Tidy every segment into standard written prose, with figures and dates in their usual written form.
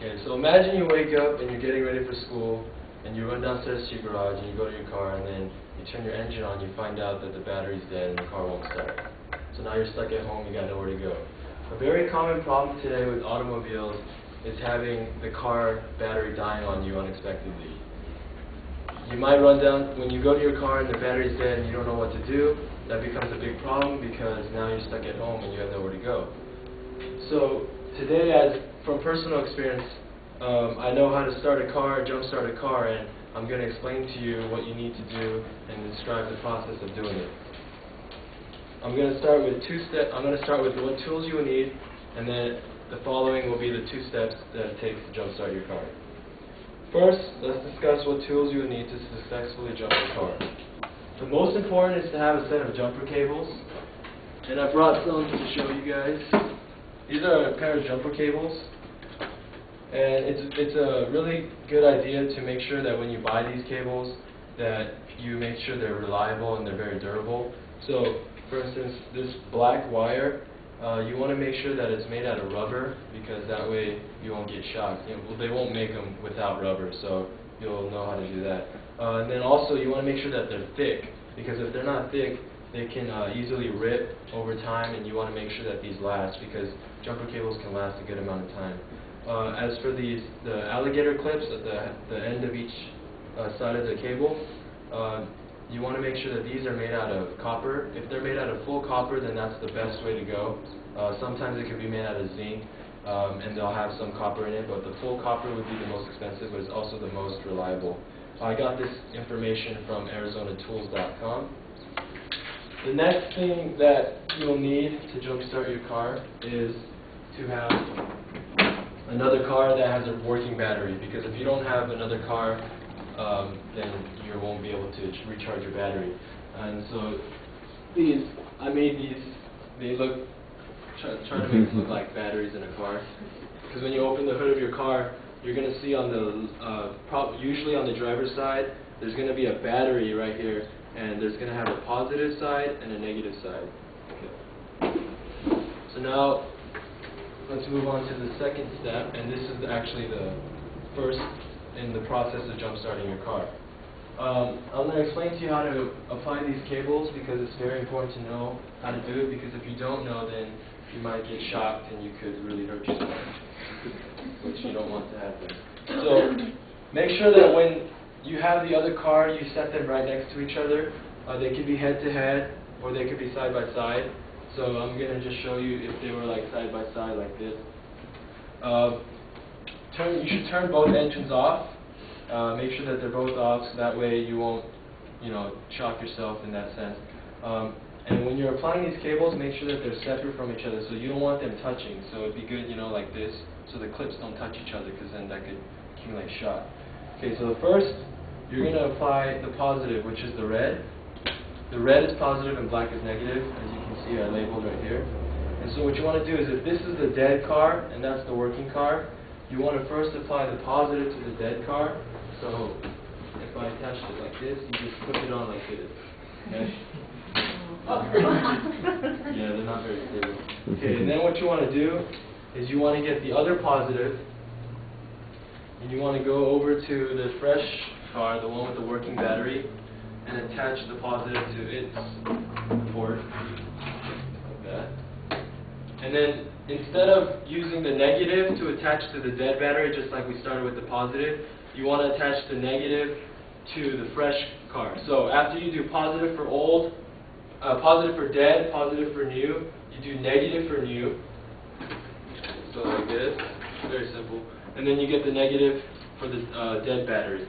Okay, so imagine you wake up and you're getting ready for school, and you run downstairs to your garage and you go to your car, and then you turn your engine on, you find out that the battery's dead and the car won't start. So now you're stuck at home, you got nowhere to go. A very common problem today with automobiles is having the car battery dying on you unexpectedly. You might run down, when you go to your car and the battery's dead and you don't know what to do, that becomes a big problem because now you're stuck at home and you have nowhere to go. So today, from personal experience, I know how to start a car, jump start a car, and I'm going to explain to you what you need to do and describe the process of doing it. I'm going to start with what tools you will need, and then the following will be the 2 steps that it takes to jump start your car. First, let's discuss what tools you will need to successfully jump your car. The most important is to have a set of jumper cables, and I brought some to show you guys. These are a pair of jumper cables, and it's a really good idea to make sure that when you buy these cables that you make sure they're reliable and they're very durable. So, for instance, this black wire, you want to make sure that it's made out of rubber, because that way you won't get shocked. Well, they won't make them without rubber, so you'll know how to do that. And then also you want to make sure that they're thick, because if they're not thick, they can easily rip over time, and you want to make sure that these last, because jumper cables can last a good amount of time. As for the alligator clips at the end of each side of the cable, you want to make sure that these are made out of copper. If they're made out of full copper, then that's the best way to go. Sometimes it could be made out of zinc, and they'll have some copper in it, but the full copper would be the most expensive, but it's also the most reliable. I got this information from ArizonaTools.com. The next thing that you'll need to jumpstart your car is to have another car that has a working battery, because if you don't have another car, then you won't be able to recharge your battery. And so I made these, they look, try to make them look like batteries in a car. Because when you open the hood of your car, you're going to see on the, usually on the driver's side, there's going to be a battery right here, and there's going to have a positive side and a negative side. Okay. So now, let's move on to the second step, and this is actually the first in the process of jump-starting your car. I'm going to explain to you how to apply these cables, because it's very important to know how to do it, because if you don't know, then you might get shocked and you could really hurt yourself, which you don't want to happen. So make sure that when you have the other car, you set them right next to each other. They could be head-to-head, or they could be side-by-side. So I'm going to just show you if they were like side-by-side like this. You should turn both engines off. Make sure that they're both off, so that way you won't, shock yourself in that sense. And when you're applying these cables, make sure that they're separate from each other, so you don't want them touching. So it'd be good, like this, so the clips don't touch each other, because then that could accumulate shock. Okay, so first, you're going to apply the positive, which is the red. The red is positive and black is negative, as you can see I labeled right here. And so what you want to do is, if this is the dead car, and that's the working car, you want to first apply the positive to the dead car. So if I attached it like this, you just put it on like this. Okay? Yeah, they're not very stable. Okay, and then what you want to do is you want to get the other positive, and you want to go over to the fresh car, the one with the working battery, and attach the positive to its port, like that. And then instead of using the negative to attach to the dead battery, just like we started with the positive, you want to attach the negative to the fresh car. So after you do positive for old, positive for dead, positive for new, you do negative for new. So like this, very simple. And then you get the negative for the dead battery.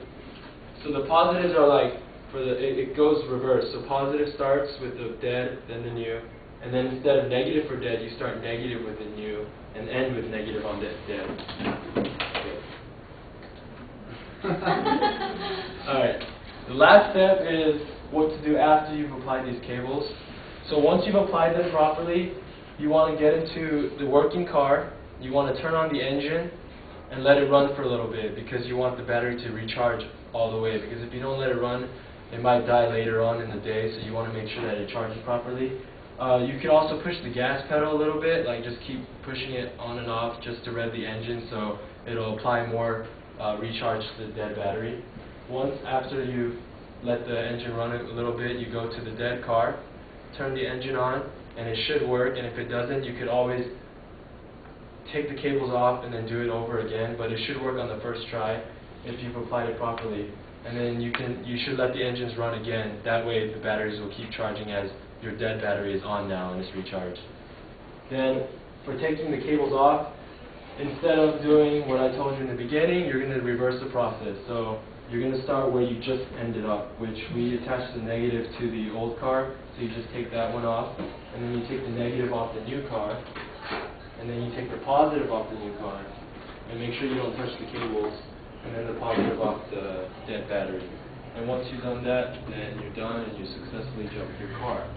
So the positives are like, it goes reverse. So positive starts with the dead, then the new. And then instead of negative for dead, you start negative with the new, and end with negative on the dead. Okay. Alright. The last step is what to do after you've applied these cables. So once you've applied them properly, you want to get into the working car. You want to turn on the engine and let it run for a little bit, because you want the battery to recharge all the way. Because if you don't let it run, it might die later on in the day, so you want to make sure that it charges properly. You can also push the gas pedal a little bit, like just keep pushing it on and off just to rev the engine, so it'll apply more recharge to the dead battery. Once after you've let the engine run a little bit, you go to the dead car, turn the engine on, and it should work. And if it doesn't, you could always take the cables off and then do it over again, but it should work on the first try if you've applied it properly. And then you should let the engines run again. That way the batteries will keep charging as your dead battery is on now and it's recharged. Then for taking the cables off, instead of doing what I told you in the beginning, you're going to reverse the process. So you're going to start where you just ended up, which we attached the negative to the old car. So you just take that one off, and then you take the negative off the new car, and then you take the positive off the new car, and make sure you don't touch the cables, and then the positive off the dead battery. And once you've done that, then you're done and you successfully jump your car.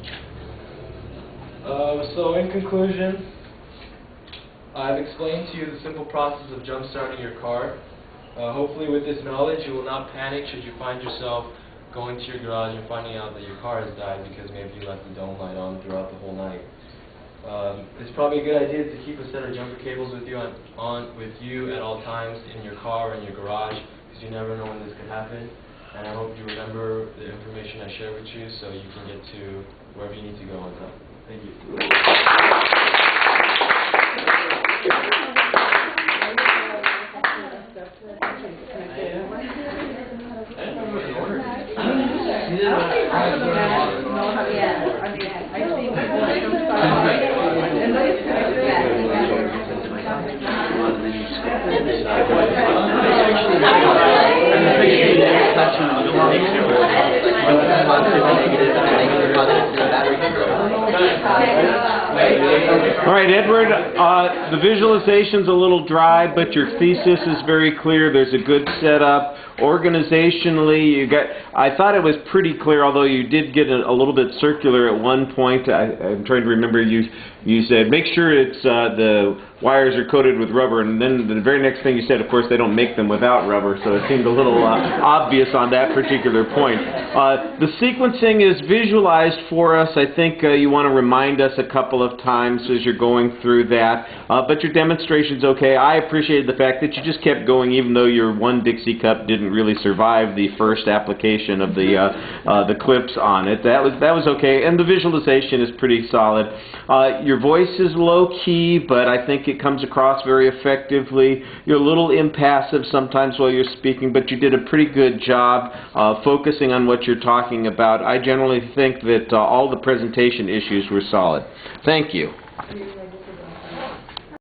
So in conclusion, I've explained to you the simple process of jump starting your car. Hopefully with this knowledge you will not panic should you find yourself going to your garage and finding out that your car has died because maybe you left the dome light on throughout the whole night. It's probably a good idea to keep a set of jumper cables with you with you at all times in your car or in your garage, because you never know when this could happen. And I hope you remember the information I shared with you so you can get to wherever you need to go on time. Thank you. All right, Edward, the visualization's a little dry, but your thesis is very clear. There's a good setup. Organizationally, I thought it was pretty clear, although you did get a little bit circular at one point. I'm trying to remember, you said, make sure it's the wires are coated with rubber, and then the very next thing you said, of course, they don't make them without rubber, so it seemed a little obvious on that particular point. The sequencing is visualized for us. I think you want to remind us a couple of times as you're going through that, but your demonstration's okay. I appreciated the fact that you just kept going even though your one Dixie cup didn't really survive the first application of the clips on it. That was okay, and the visualization is pretty solid. Your voice is low-key, but I think it comes across very effectively. You're a little impassive sometimes while you're speaking, but you did a pretty good job focusing on what you're talking about. I generally think that all the presentation issues were solid. Thank you.